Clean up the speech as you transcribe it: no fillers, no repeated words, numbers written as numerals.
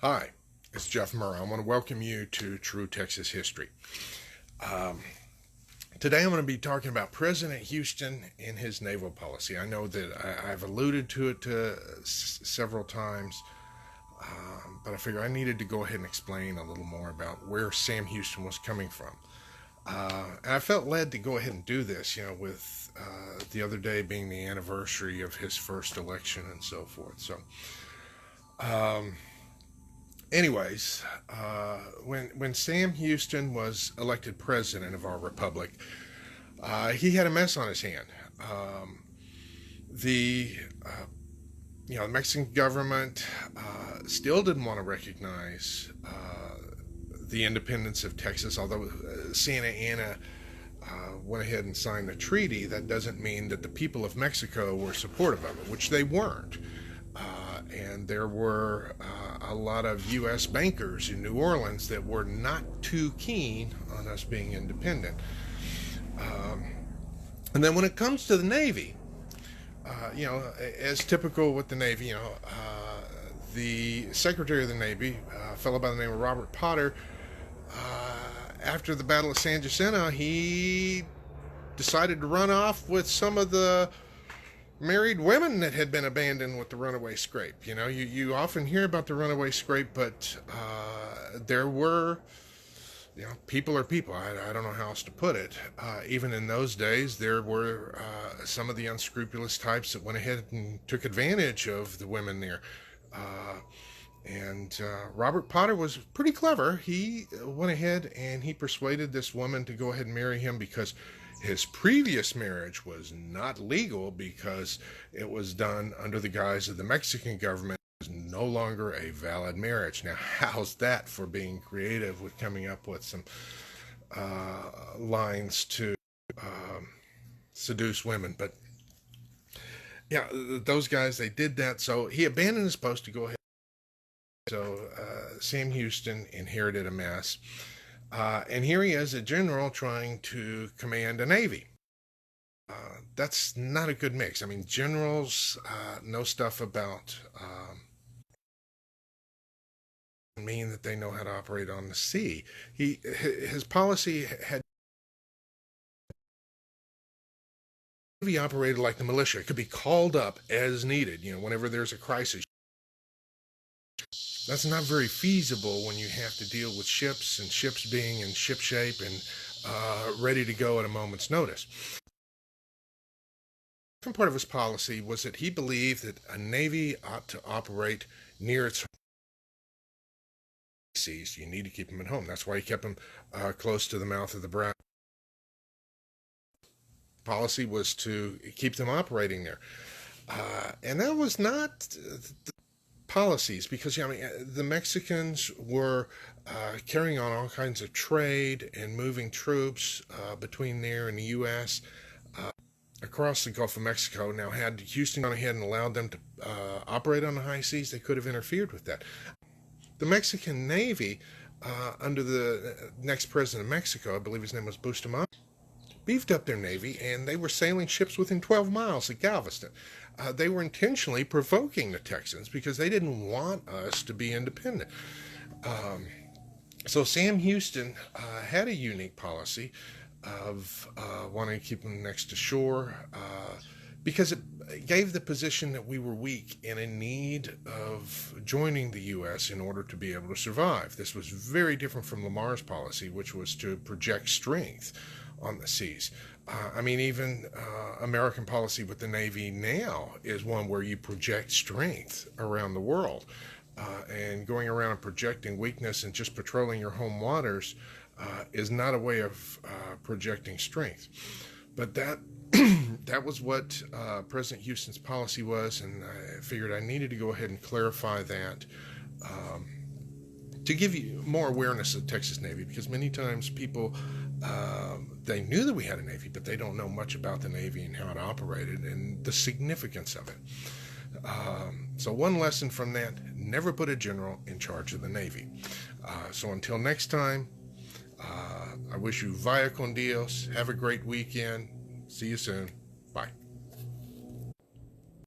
Hi, it's Jeff Murrah. I want to welcome you to True Texas History. Um, Today I'm going to be talking about President Houston and his naval policy. I know that I've alluded to it several times, but I figure I needed to go ahead and explain a little more about where Sam Houston was coming from. And I felt led to go ahead and do this, with the other day being the anniversary of his first election and so forth. Um, when Sam Houston was elected president of our republic, he had a mess on his hand. The the Mexican government still didn't want to recognize the independence of Texas, although Santa Anna went ahead and signed the treaty. That doesn't mean that the people of Mexico were supportive of it, which they weren't. And there were a lot of U.S. bankers in New Orleans that were not too keen on us being independent. Um, and then when it comes to the Navy, as typical with the Navy, the Secretary of the Navy, a fellow by the name of Robert Potter, after the Battle of San Jacinto, he decided to run off with some of the married women that had been abandoned with the runaway scrape. You often hear about the runaway scrape, but there were, people are people. I don't know how else to put it. Even in those days, there were some of the unscrupulous types that went ahead and took advantage of the women there. And Robert Potter was pretty clever. He went ahead and he persuaded this woman to go ahead and marry him because his previous marriage was not legal because it was done under the guise of the Mexican government. It was no longer a valid marriage. Now, how's that for being creative with coming up with some lines to seduce women? But yeah, those guys, they did that. So he abandoned his post to go ahead. So Sam Houston inherited a mess. And here he is, a general trying to command a navy. That's not a good mix. I mean, generals know stuff about mean that they know how to operate on the sea. His policy had navy operated like the militia. It could be called up as needed. Whenever there's a crisis. That's not very feasible when you have to deal with ships and ships being in ship shape and ready to go at a moment's notice. The second part of his policy was that he believed that a navy ought to operate near its seas. You need to keep them at home. That's why he kept them close to the mouth of the Brown. Policy was to keep them operating there. And that was not the policies because the Mexicans were carrying on all kinds of trade and moving troops between there and the U.S. Across the Gulf of Mexico. Now, had Houston gone ahead and allowed them to operate on the high seas, they could have interfered with that. The Mexican Navy, under the next president of Mexico, I believe his name was Bustamante, beefed up their navy, and they were sailing ships within 12 miles of Galveston. They were intentionally provoking the Texans because they didn't want us to be independent. So Sam Houston had a unique policy of wanting to keep them next to shore because it gave the position that we were weak and in need of joining the U.S. in order to be able to survive. This was very different from Lamar's policy, which was to project strength on the seas. Even American policy with the Navy now is one where you project strength around the world. And going around and projecting weakness and just patrolling your home waters is not a way of projecting strength. But that that was what President Houston's policy was, and I figured I needed to go ahead and clarify that to give you more awareness of the Texas Navy, because many times people, they knew that we had a Navy, but they don't know much about the Navy and how it operated and the significance of it. So one lesson from that, never put a general in charge of the Navy. So until next time, I wish you vaya con Dios. Have a great weekend. See you soon. Bye.